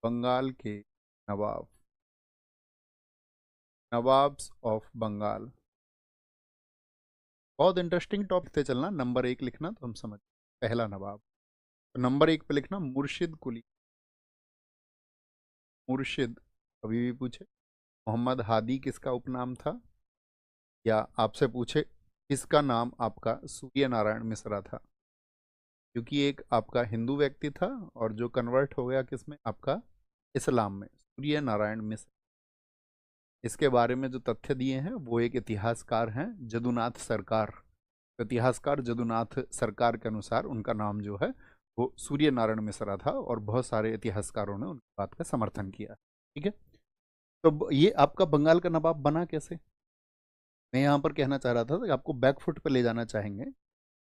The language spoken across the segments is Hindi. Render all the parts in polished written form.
बंगाल के नवाब, नवाब्स ऑफ बंगाल। बहुत इंटरेस्टिंग टॉपिक थे, चलना नंबर 1 लिखना तो हम समझ। पहला नवाब, तो नंबर 1 पे लिखना मुर्शिद कुली। मुर्शिद कभी भी पूछे मोहम्मद हादी किसका उपनाम था, या आपसे पूछे किसका नाम आपका सूर्य नारायण मिश्रा था, क्योंकि एक आपका हिंदू व्यक्ति था और जो कन्वर्ट हो गया किसमें, आपका इस्लाम में, सूर्य नारायण मिश्र। इसके बारे में जो तथ्य दिए हैं वो एक इतिहासकार हैं, जदुनाथ सरकार। तो इतिहासकार जदुनाथ सरकार के अनुसार उनका नाम जो है वो सूर्य नारायण मिश्रा था, और बहुत सारे इतिहासकारों ने उनकी बात का समर्थन किया। ठीक है, तो ये आपका बंगाल का नवाब बना कैसे, मैं यहाँ पर कहना चाह रहा था कि आपको बैकफुट पे ले जाना चाहेंगे।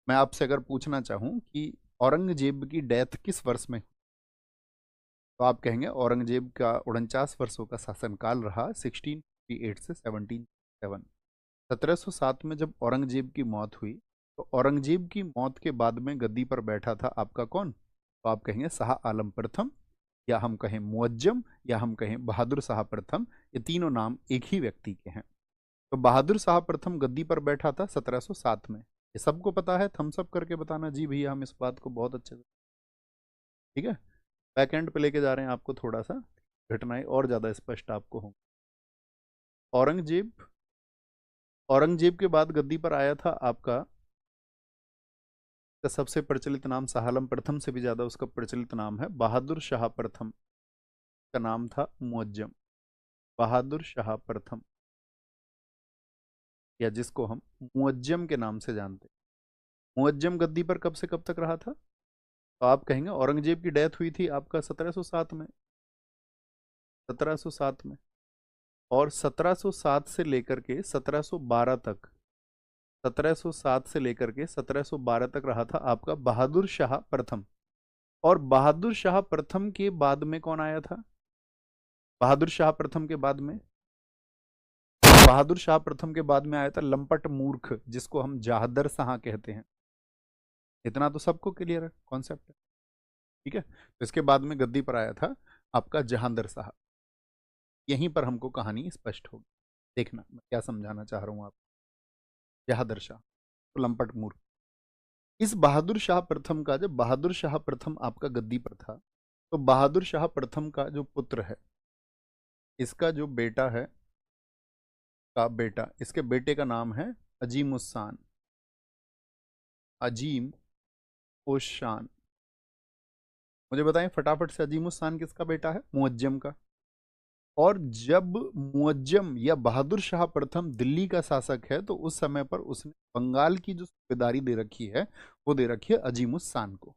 मैं आपसे अगर पूछना चाहूँ कि औरंगजेब की डेथ किस वर्ष में, तो आप कहेंगे औरंगजेब का 49 वर्षों का शासनकाल रहा, 1648 से 1707। 1707 में जब औरंगजेब की मौत हुई, तो औरंगजेब की मौत के बाद में गद्दी पर बैठा था आपका कौन, तो आप कहेंगे शाह आलम प्रथम, या हम कहें मुअज्जम, या हम कहें बहादुर शाह प्रथम। ये तीनों नाम एक ही व्यक्ति के हैं। तो बहादुर शाह प्रथम गद्दी पर बैठा था 1707 में। ये सबको पता है, थम्स अप करके बताना जी भैया हम इस बात को बहुत अच्छे से। ठीक है, बैक एंड पे लेके जा रहे हैं आपको, थोड़ा सा घटनाएं और ज्यादा स्पष्ट आपको होंगी। औरंगजेब, औरंगजेब के बाद गद्दी पर आया था आपका का सबसे प्रचलित नाम शाह आलम प्रथम से भी ज्यादा उसका प्रचलित नाम है बहादुर शाह प्रथम। का नाम था मुअज्जम, बहादुर शाह प्रथम, या जिसको हम मुअज्जम के नाम से जानते हैं। मुअज्जम गद्दी पर कब से कब तक रहा था, तो आप कहेंगे औरंगजेब की डेथ हुई थी आपका 1707 में, 1707 में, और 1707 से लेकर के 1712 तक, 1707 से लेकर के 1712 तक रहा था आपका बहादुर शाह प्रथम। और बहादुर शाह प्रथम के बाद में कौन आया था, बहादुर शाह प्रथम के बाद में, बहादुर शाह प्रथम के बाद में आया था लंपट मूर्ख, जिसको हम जाहदर शाह कहते हैं। इतना तो सबको क्लियर है, कॉन्सेप्ट है। ठीक है, तो इसके बाद में गद्दी पर आया था आपका जहांदर शाह। यहीं पर हमको कहानी स्पष्ट होगी, देखना मैं क्या समझाना चाह रहा हूं आप। जहांदर शाह तो लंपट मूर्ख। इस बहादुर शाह प्रथम का, जब बहादुर शाह प्रथम आपका गद्दी पर था, तो बहादुर शाह प्रथम का जो पुत्र है, इसका जो बेटा है, का बेटा, इसके बेटे का नाम है अजीम उस्सान, अजीम उस शान। मुझे बताएं फटाफट से, अजीम उस शान किसका बेटा है, मुअज्जम का। और जब मुअज्जम या बहादुर शाह प्रथम दिल्ली का शासक है, तो उस समय पर उसने बंगाल की जो सूबेदारी दे रखी है वो दे रखी है अजीम उस शान को।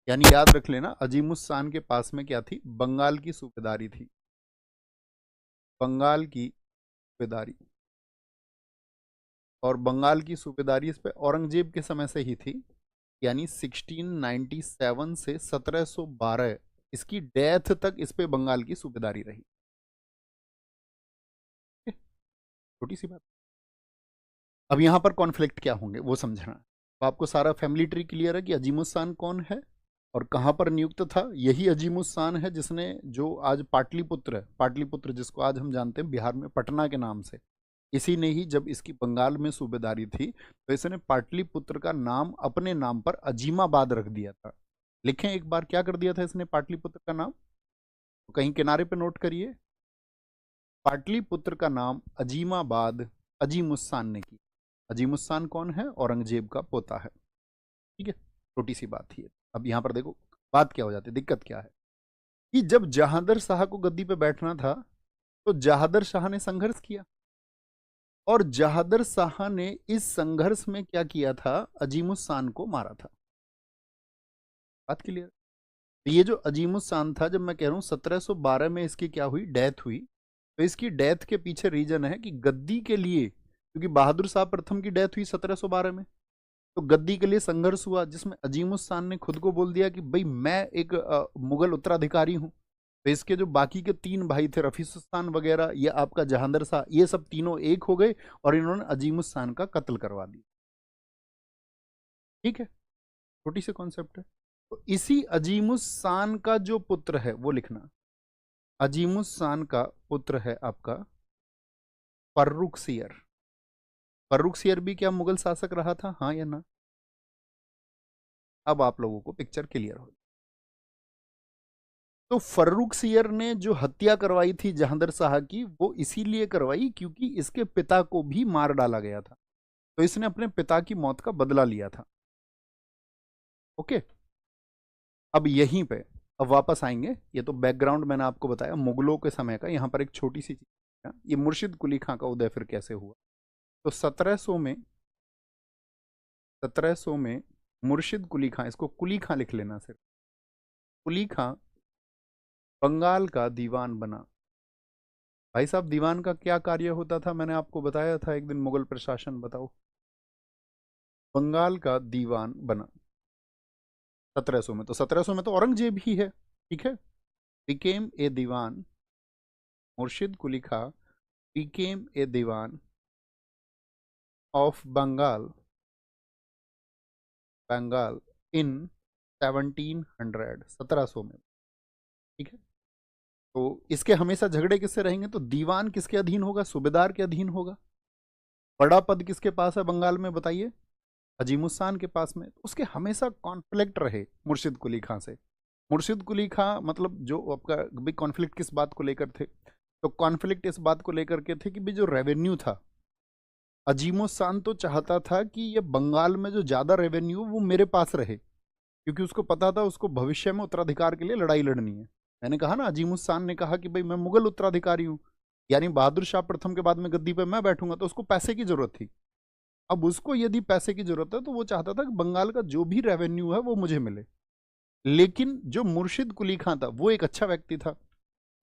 यानी याद रख लेना, अजीम उस शान के पास में क्या थी, बंगाल की सूबेदारी थी, बंगाल की सूबेदारी। और बंगाल की सूबेदारी इस पे औरंगजेब के समय से ही थी, यानी 1697 से 1712 इसकी डेथ तक इस पे बंगाल की सूबेदारी रही। छोटी सी बात। अब यहां पर कॉन्फ्लिक्ट क्या होंगे वो समझना। तो आपको सारा फैमिली ट्री क्लियर है कि अजीमुस्सान कौन है और कहां पर नियुक्त था। यही अजीमुस्सान है जिसने, जो आज पाटलिपुत्र है, पाटलिपुत्र जिसको आज हम जानते हैं बिहार में पटना के नाम से, इसी ने ही जब इसकी बंगाल में सूबेदारी थी तो इसने पाटलिपुत्र का नाम अपने नाम पर अजीमाबाद रख दिया था। लिखें एक बार, क्या कर दिया था इसने पाटलिपुत्र का नाम, तो कहीं किनारे पे नोट करिए, पाटलिपुत्र का नाम अजीमाबाद अजीमुस्सान ने किया। अजीमुस्सान कौन है, औरंगजेब का पोता है। ठीक है, छोटी सी बात थी। अब यहां पर देखो बात क्या हो जाती है, दिक्कत क्या है कि जब जहांदर शाह को गद्दी पे बैठना था, तो जहांदर शाह ने संघर्ष किया, और जहांदर शाह ने इस संघर्ष में क्या किया था, अजीमुस्सान को मारा था। बात क्लियर। तो ये जो अजीमुस्सान था, जब मैं कह रहा हूं 1712 में इसकी क्या हुई, डेथ हुई, तो इसकी डेथ के पीछे रीजन है कि गद्दी के लिए, क्योंकि बहादुर शाह प्रथम की डेथ हुई 1712 में, तो गद्दी के लिए संघर्ष हुआ, जिसमें अजीमुस्सान ने खुद को बोल दिया कि भाई मैं एक मुगल उत्तराधिकारी हूं। तो इसके जो बाकी के 3 भाई थे, रफीसुस्तान वगैरह, ये आपका जहांदर शाह, ये सब तीनों एक हो गए और इन्होंने अजीमुस्सान का कत्ल करवा दिया। ठीक है, छोटी सी कॉन्सेप्ट है। तो इसी अजीमुस्सान का जो पुत्र है वो लिखना, अजीमुस शान का पुत्र है आपका फर्रुखसियर। फर्रुखसियर भी क्या मुगल शासक रहा था, हाँ या ना? अब आप लोगों को पिक्चर क्लियर हो। तो फर्रुखसियर ने जो हत्या करवाई थी जहांगीर शाह की, वो इसीलिए करवाई क्योंकि इसके पिता को भी मार डाला गया था। तो इसने अपने पिता की मौत का बदला लिया था। ओके, अब यहीं पे अब वापस आएंगे। ये तो बैकग्राउंड मैंने आपको बताया मुगलों के समय का। यहाँ पर एक छोटी सी चीज, ये मुर्शिद कुली खां का उदय फिर कैसे हुआ। तो 1700 में मुर्शिद कुली खां, इसको कुली खां लिख लेना सिर्फ, कुली खां बंगाल का दीवान बना। भाई साहब, दीवान का क्या कार्य होता था, मैंने आपको बताया था एक दिन मुगल प्रशासन, बताओ। बंगाल का दीवान बना 1700 में। तो 1700 में तो औरंगजेब ही है, ठीक है। बिकेम ए दीवान, मुर्शिद कुली खां बिकेम ए दीवान ऑफ बंगाल, बंगाल इन 1700 में, ठीक है। तो इसके हमेशा झगड़े किससे रहेंगे, तो दीवान किसके अधीन होगा, सूबेदार के अधीन होगा। बड़ा पद किसके पास है बंगाल में, बताइए, अजीमुस्तान के पास में। तो उसके हमेशा कॉन्फ्लिक्ट रहे मुर्शिद कुली खां से। मुर्शिद कुली खां मतलब जो आपका बिग कॉन्फ्लिक्ट किस बात को लेकर थे, तो कॉन्फ्लिक्ट इस बात को लेकर के थे कि भी जो रेवेन्यू था, अजीमुस्तान तो चाहता था कि ये बंगाल में जो ज्यादा रेवेन्यू वो मेरे पास रहे, क्योंकि उसको पता था उसको भविष्य में उत्तराधिकार के लिए लड़ाई लड़नी है। मैंने कहा ना, अजीमुस्तान ने कहा कि भाई मैं मुगल उत्तराधिकारी हूँ, यानी बहादुर शाह प्रथम के बाद में गद्दी पे मैं बैठूंगा, तो उसको पैसे की जरूरत थी। अब उसको यदि पैसे की जरूरत है तो वो चाहता था कि बंगाल का जो भी रेवेन्यू है वो मुझे मिले। लेकिन जो मुर्शिद कुली खां था वो एक अच्छा व्यक्ति था।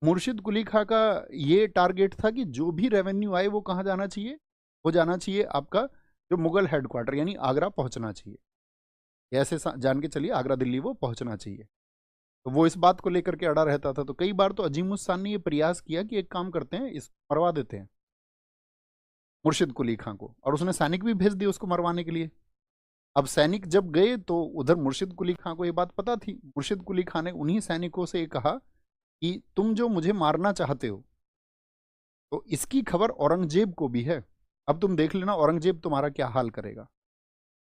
मुर्शिद कुली खां का ये टारगेट था कि जो भी रेवेन्यू आए वो कहाँ जाना चाहिए, वो जाना चाहिए आपका जो मुगल हेडक्वार्टर यानी आगरा पहुंचना चाहिए। ऐसे जान के चलिए आगरा दिल्ली वो पहुंचना चाहिए। तो वो इस बात को लेकर के अड़ा रहता था। तो कई बार तो अजीमुस्तान ने ये प्रयास किया कि एक काम करते हैं, इस मरवा देते हैं मुर्शिद कुली खां को, और उसने सैनिक भी भेज दिए उसको मरवाने के लिए। अब सैनिक जब गए तो उधर मुर्शिद कुली खां को ये बात पता थी। मुर्शिद कुली खां ने उन्हीं सैनिकों से कहा कि तुम जो मुझे मारना चाहते हो, तो इसकी खबर औरंगजेब को भी है। अब तुम देख लेना औरंगजेब तुम्हारा क्या हाल करेगा।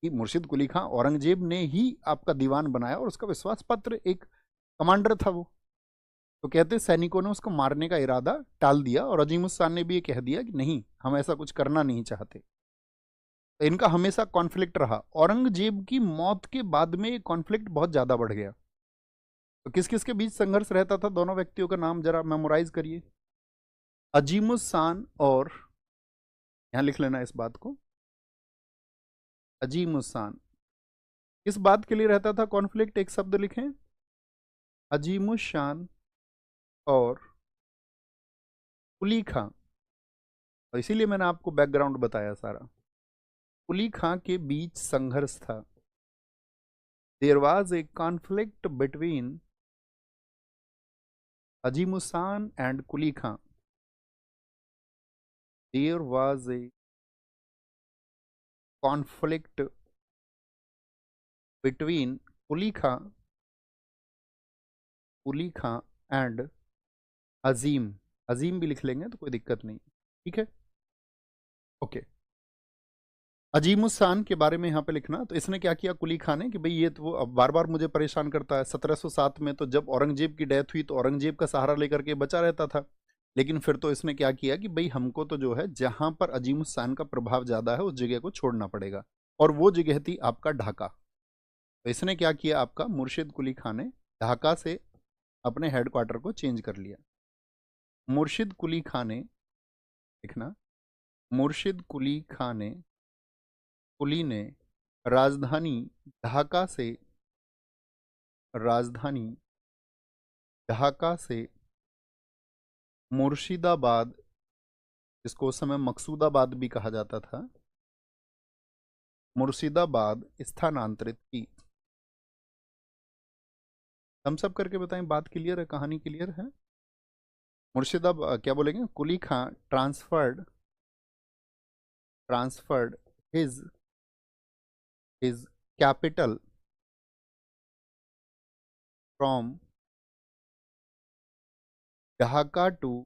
कि मुर्शिद कुली खां औरंगजेब ने ही आपका दीवान बनाया और उसका विश्वास पत्र, एक कमांडर था वो। तो कहते सैनिकों ने उसको मारने का इरादा टाल दिया, और अजीमुस्तान ने भी ये कह दिया कि नहीं, हम ऐसा कुछ करना नहीं चाहते। तो इनका हमेशा कॉन्फ्लिक्ट रहा। औरंगजेब की मौत के बाद में ये कॉन्फ्लिक्ट बहुत ज्यादा बढ़ गया। तो किस किस के बीच संघर्ष रहता था, दोनों व्यक्तियों का नाम जरा मेमोराइज करिए। अजीमुस्तान और, यहां लिख लेना इस बात को, अजीमुस्तान किस बात के लिए रहता था कॉन्फ्लिक्ट, एक शब्द लिखें, अजीमुशान और कुली खां। और इसीलिए मैंने आपको बैकग्राउंड बताया सारा। कुली खां के बीच संघर्ष था। There was a conflict between Azimushan and Quli Khan. There was a conflict between Quli Khan and Azim. Azim भी लिख लेंगे तो कोई दिक्कत नहीं, ठीक है। ओके, अजीमुस्तान के बारे में यहाँ पे लिखना। तो इसने क्या किया कुली खान ने कि भाई ये तो वो अब बार बार मुझे परेशान करता है। 1707 में तो जब औरंगजेब की डेथ हुई तो औरंगजेब का सहारा लेकर के बचा रहता था। लेकिन फिर तो इसने क्या किया कि भाई हमको तो जो है जहां पर अजीमुस्तान का प्रभाव ज्यादा है उस जगह को छोड़ना पड़ेगा, और वो जगह थी आपका ढाका। तो इसने क्या किया, आपका मुर्शिद कुली खान ने ढाका से अपने हेडक्वार्टर को चेंज कर लिया। मुर्शिद कुली खान ने, लिखना, मुर्शिद कुली खान ने, कुली ने राजधानी ढाका से, राजधानी ढाका से मुर्शिदाबाद, जिसको उस समय मकसूदाबाद भी कहा जाता था, मुर्शिदाबाद स्थानांतरित की। हम सब करके बताएं, बात क्लियर है, कहानी क्लियर है। मुर्शिदाबाद क्या बोलेंगे, Quli Khan transferred, transferred his his capital from Dhaka to,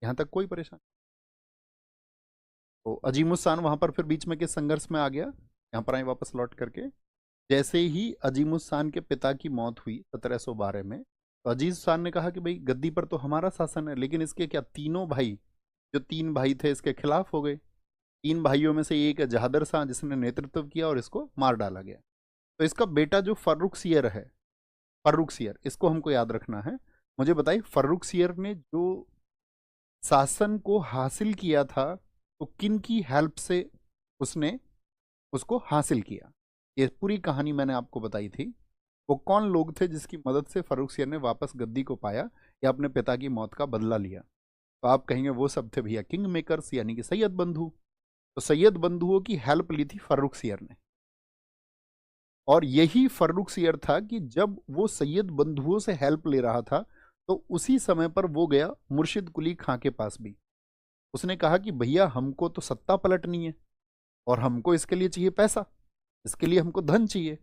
यहाँ तक कोई परेशानी? तो अजीमुस्तान वहां पर फिर बीच में किस संघर्ष में आ गया? यहाँ पर आए वापस लौट करके। जैसे ही अजीमुस्तान के पिता की मौत हुई 1712 में, तो अजीज खान ने कहा कि भाई गद्दी पर तो हमारा शासन है, लेकिन इसके क्या तीनों भाई, जो तीन भाई थे, इसके खिलाफ हो गए। तीन भाइयों में से एक है जहादर शाह, जिसने नेतृत्व किया और इसको मार डाला गया। तो इसका बेटा जो फर्रुख सियर है, फर्रुख सियर, इसको हमको याद रखना है। मुझे बताइए, फर्रुख सियर ने जो शासन को हासिल किया था, तो किन की हेल्प से उसने उसको हासिल किया? ये पूरी कहानी मैंने आपको बताई थी। वो कौन लोग थे जिसकी मदद से फर्रुख सियर ने वापस गद्दी को पाया या अपने पिता की मौत का बदला लिया? तो आप कहेंगे वो सब थे भैया किंग मेकर्स, यानी कि सैयद बंधु। तो सैयद बंधुओं की हेल्प ली थी फर्रुख सियर ने। और यही फर्रुख सियर था कि जब वो सैयद बंधुओं से हेल्प ले रहा था, तो उसी समय पर वो गया मुर्शिद कुली खां के पास भी। उसने कहा कि भैया हमको तो सत्ता पलटनी है, और हमको इसके लिए चाहिए पैसा, इसके लिए हमको धन चाहिए,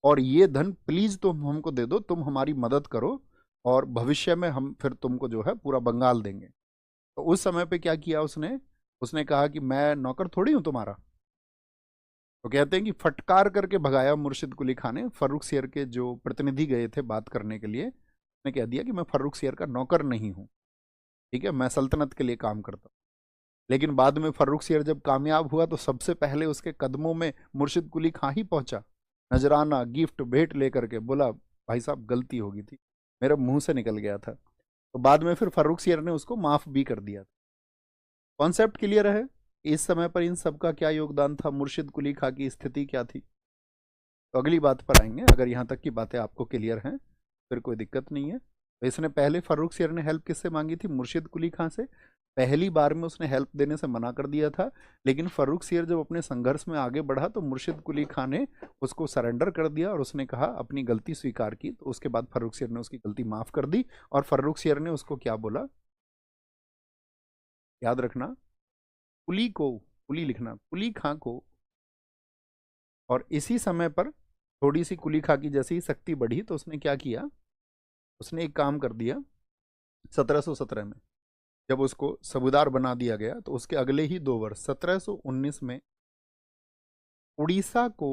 और ये धन प्लीज तुम हमको दे दो, तुम हमारी मदद करो, और भविष्य में हम फिर तुमको जो है पूरा बंगाल देंगे। तो उस समय पे क्या किया उसने? उसने कहा कि मैं नौकर थोड़ी हूं तुम्हारा। तो कहते हैं कि फटकार करके भगाया मुर्शिद कुली खान ने। फर्रुख सियर के जो प्रतिनिधि गए थे बात करने के लिए, उसने कह दिया कि मैं फर्रुख सियर का नौकर नहीं हूं, ठीक है, मैं सल्तनत के लिए काम करता हूं। लेकिन बाद में फर्रुख सियर जब कामयाब हुआ, तो सबसे पहले उसके कदमों में मुर्शिद कुली खां ही पहुंचा, नजराना गिफ्ट भेंट लेकर के। बोला भाई साहब गलती हो गई थी, मेरे मुंह से निकल गया था। तो बाद में फिर फर्रुख सियर ने उसको माफ भी कर दिया। कॉन्सेप्ट क्लियर है? इस समय पर इन सबका क्या योगदान था, मुर्शिद कुली खां की स्थिति क्या थी? तो अगली बात पर आएंगे। अगर यहाँ तक की बातें आपको क्लियर हैं, फिर कोई दिक्कत नहीं है। तो इसने पहले फर्रुख सियर ने हेल्प किससे मांगी थी? मुर्शिद कुली खां से। पहली बार में उसने हेल्प देने से मना कर दिया था, लेकिन फर्रुख सियर जब अपने संघर्ष में आगे बढ़ा, तो मुर्शिद कुली खां ने उसको सरेंडर कर दिया, और उसने कहा अपनी गलती स्वीकार की। तो उसके बाद फर्रुख सियर ने उसकी गलती माफ कर दी, और फर्रुख सियर ने उसको क्या बोला, याद रखना, कुली को, कुली लिखना, कुली खां को। और इसी समय पर थोड़ी सी कुली खां की जैसे ही शक्ति बढ़ी, तो उसने क्या किया, उसने एक काम कर दिया। 1717 में जब उसको सूबेदार बना दिया गया, तो उसके अगले ही 2 वर्ष 1719 में उड़ीसा को,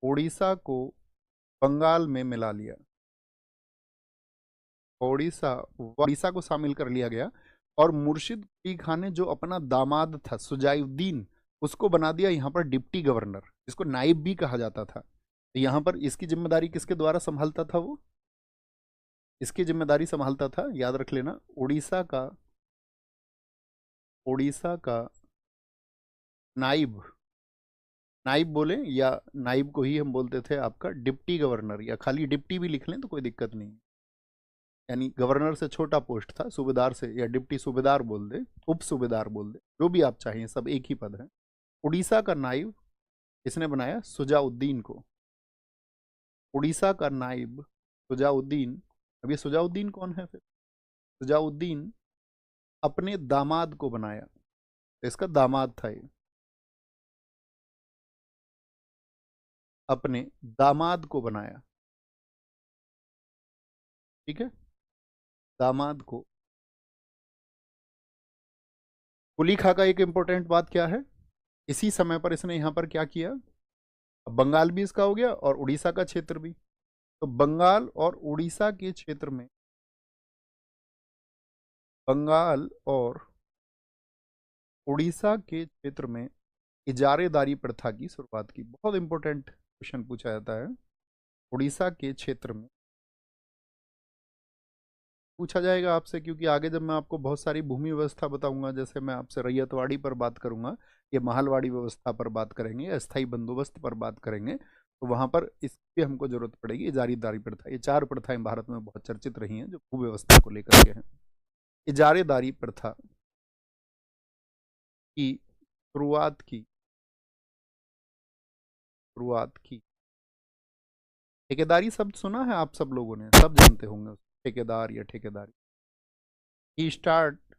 उड़ीसा को बंगाल में मिला लिया। उड़ीसा, उड़ीसा को शामिल कर लिया गया। और मुर्शिद कुली खां ने जो अपना दामाद था सुजाउद्दीन, उसको बना दिया यहाँ पर डिप्टी गवर्नर, जिसको नाइब भी कहा जाता था। तो यहाँ पर इसकी जिम्मेदारी किसके द्वारा संभालता था वो? इसकी जिम्मेदारी संभालता था, याद रख लेना, उड़ीसा का, उड़ीसा का नाइब। नाइब बोले या नाइब को ही हम बोलते थे आपका डिप्टी गवर्नर, या खाली डिप्टी भी लिख लें तो कोई दिक्कत नहीं। यानी गवर्नर से छोटा पोस्ट था, सूबेदार से, या डिप्टी सूबेदार बोल दे, उप सूबेदार बोल दे, जो भी आप चाहें, सब एक ही पद है। उड़ीसा का नाइब इसने बनाया सुजाउद्दीन को। उड़ीसा का नाइब सुजाउद्दीन। अब ये सुजाउद्दीन कौन है फिर? सुजाउद्दीन अपने दामाद को बनाया, तो इसका दामाद था ये, अपने दामाद को बनाया, ठीक है, दामाद को। कुली खां का एक इंपॉर्टेंट बात क्या है, इसी समय पर इसने यहां पर क्या किया, अब बंगाल भी इसका हो गया और उड़ीसा का क्षेत्र भी। तो बंगाल और उड़ीसा के क्षेत्र में, बंगाल और उड़ीसा के क्षेत्र में इजारेदारी प्रथा की शुरुआत की। बहुत इंपॉर्टेंट क्वेश्चन पूछा जाता है, उड़ीसा के क्षेत्र में पूछा जाएगा आपसे, क्योंकि आगे जब मैं आपको बहुत सारी भूमि व्यवस्था बताऊंगा, जैसे मैं आपसे रैयतवाड़ी पर बात करूंगा, ये महलवाड़ी व्यवस्था पर बात करेंगे, अस्थाई बंदोबस्त पर बात करेंगे, तो वहां पर इसकी हमको जरूरत पड़ेगी। इजारेदारी प्रथा, ये 4 प्रथाएं भारत में बहुत चर्चित रही हैं जो भू व्यवस्था को लेकर के हैं। इजारेदारी प्रथा की शुरुआत की ठेकेदारी शब्द सुना है आप सब लोगों ने, सब जानते होंगे ठेकेदार या ठेकेदारी। ही स्टार्ट